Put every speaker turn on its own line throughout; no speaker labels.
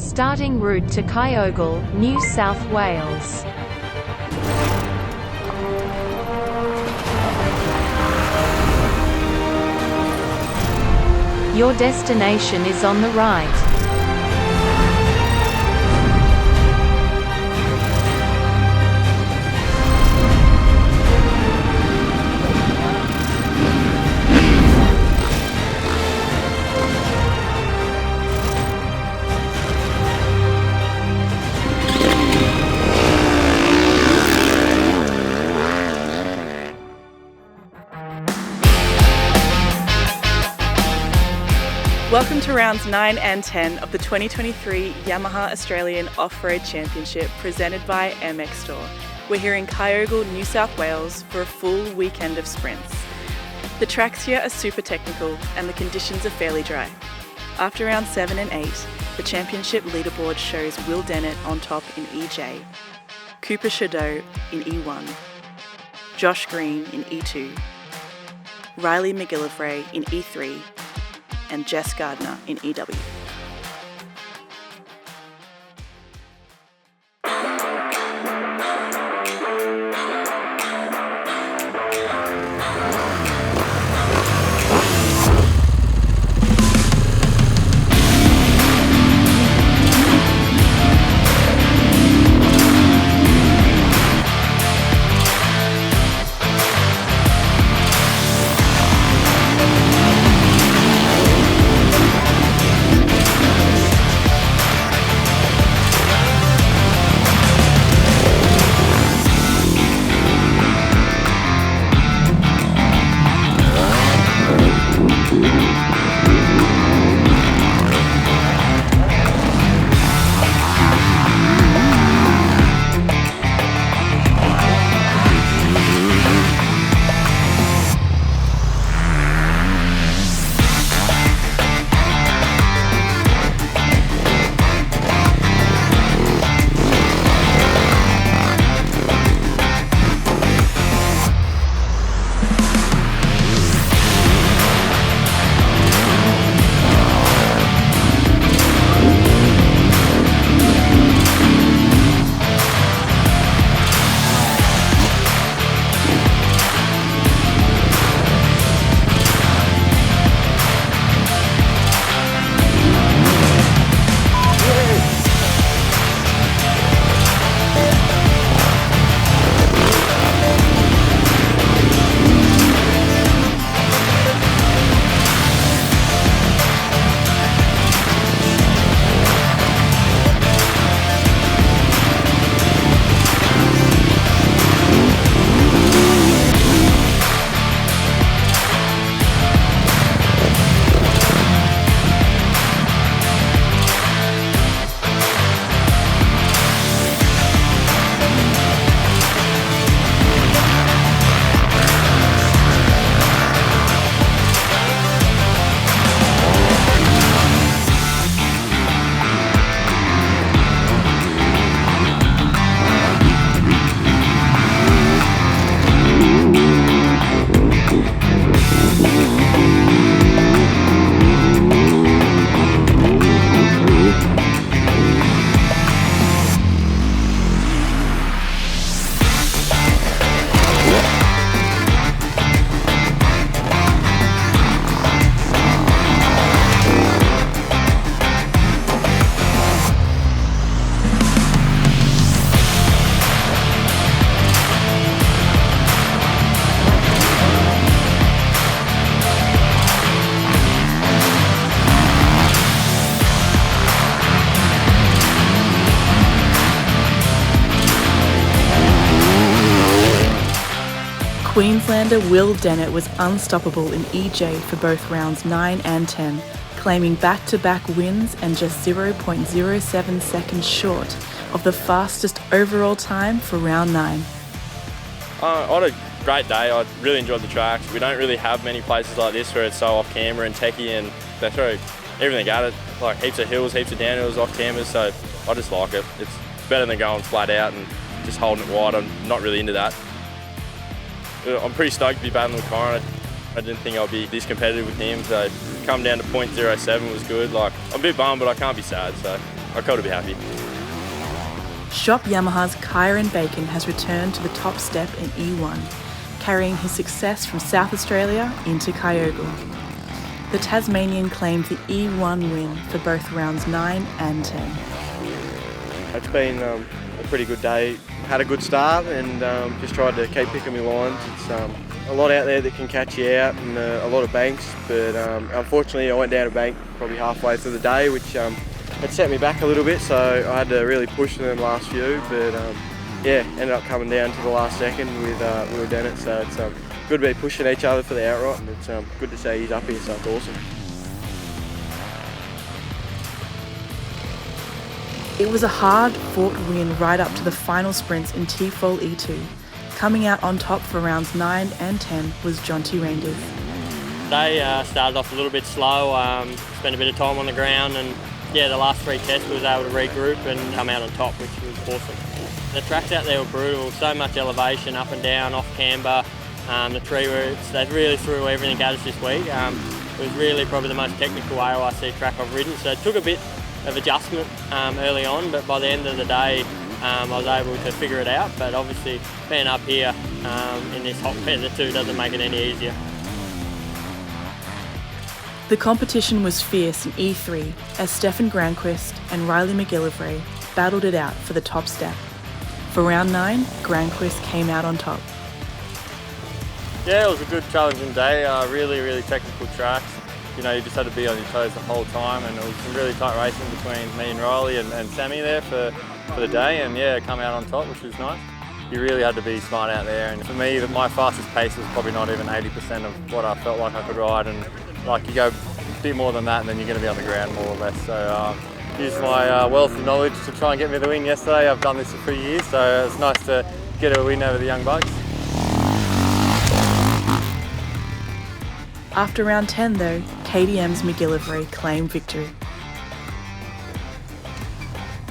Starting route to Kyogle, New South Wales. Your destination is on the right.
Welcome to rounds 9 and 10 of the 2023 Yamaha Australian Off-Road Championship presented by MXstore. We're here in Kyogle, New South Wales for a full weekend of sprints. The tracks here are super technical and the conditions are fairly dry. After round 7 and 8, the championship leaderboard shows Will Dennett on top in EJ, Cooper Shadow in E1, Josh Green in E2, Riley McGillivray in E3, and Jess Gardner in EW. Queenslander Will Dennett was unstoppable in EJ for both rounds 9 and 10, claiming back-to-back wins and just 0.07 seconds short of the fastest overall time for round 9.
I had a great day. I really enjoyed the tracks. We don't really have many places like this where it's so off camera and techie, and they throw everything at it, like heaps of hills, heaps of downhills off camera, so I just like it. It's better than going flat out and just holding it wide. I'm not really into that. I'm pretty stoked to be battling with Kyron. I didn't think I'd be this competitive with him, so come down to .07 was good. Like, I'm a bit bummed, but I can't be sad, so I got to be happy.
Shop Yamaha's Kyron Bacon has returned to the top step in E1, carrying his success from South Australia into Kyogle. The Tasmanian claimed the E1 win for both rounds 9 and 10.
It's been a pretty good day. Had a good start and just tried to keep picking my lines. It's a lot out there that can catch you out and a lot of banks, but unfortunately I went down a bank probably halfway through the day, which had set me back a little bit, so I had to really push in the last few, but yeah, ended up coming down to the last second with Will Dennett, so it's good to be pushing each other for the outright, and it's good to see he's up here, so it's awesome.
It was a hard-fought win right up to the final sprints in T-Fall E2. Coming out on top for rounds 9 and 10 was Jonty Rangers.
They started off a little bit slow, spent a bit of time on the ground, and yeah, the last 3 tests we was able to regroup and come out on top, which was awesome. The tracks out there were brutal, so much elevation, up and down, off camber, the tree roots, they really threw everything at us this week. It was really probably the most technical AORC track I've ridden, so it took a bit of adjustment early on, but by the end of the day I was able to figure it out, but obviously being up here in this hot weather too doesn't make it any easier.
The competition was fierce in E3 as Stefan Granquist and Riley McGillivray battled it out for the top step. For round 9, Granquist came out on top.
Yeah, it was a good challenging day, really technical tracks. You know, you just had to be on your toes the whole time, and it was some really tight racing between me and Riley and Sammy there for the day, and yeah, come out on top, which was nice. You really had to be smart out there, and for me, my fastest pace was probably not even 80% of what I felt like I could ride, and like you go a bit more than that and then you're going to be on the ground more or less. So use my wealth of knowledge to try and get me the win yesterday. I've done this for 3 years, so it's nice to get a win over the young bucks.
After round 10 though, KTM's McGillivray claimed victory.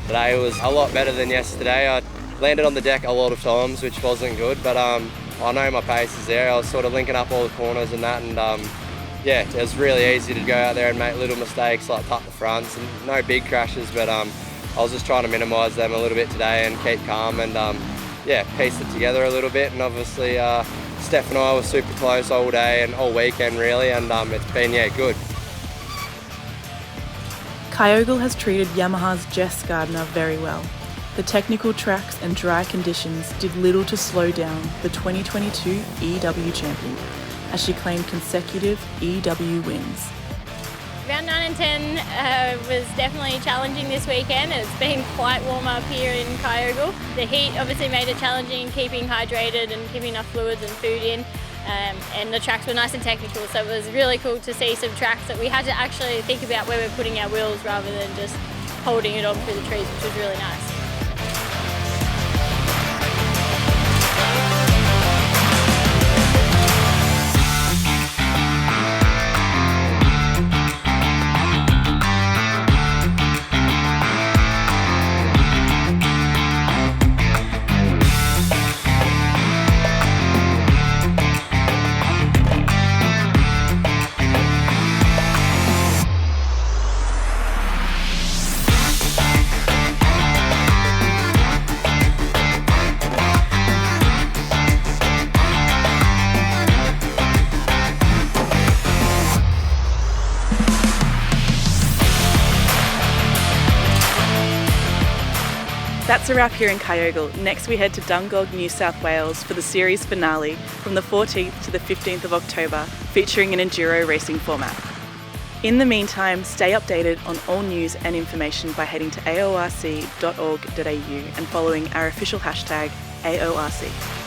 Today was a lot better than yesterday. I landed on the deck a lot of times, which wasn't good, but I know my pace is there. I was sort of linking up all the corners and that, and yeah, it was really easy to go out there and make little mistakes like tuck the fronts, and no big crashes, but I was just trying to minimise them a little bit today and keep calm and yeah, piece it together a little bit. And obviously Steph and I were super close all day and all weekend really, and it's been, yeah, good.
Kyogle has treated Yamaha's Jess Gardner very well. The technical tracks and dry conditions did little to slow down the 2022 EW champion, as she claimed consecutive EW wins.
Round 9 and 10 was definitely challenging this weekend. It's been quite warm up here in Kyogle. The heat obviously made it challenging, keeping hydrated and keeping enough fluids and food in. And the tracks were nice and technical, so it was really cool to see some tracks that we had to actually think about where we're putting our wheels rather than just holding it on through the trees, which was really nice.
That's a wrap here in Kyogle. Next we head to Dungog, New South Wales for the series finale from the 14th to the 15th of October, featuring an enduro racing format. In the meantime, stay updated on all news and information by heading to aorc.org.au and following our official hashtag AORC.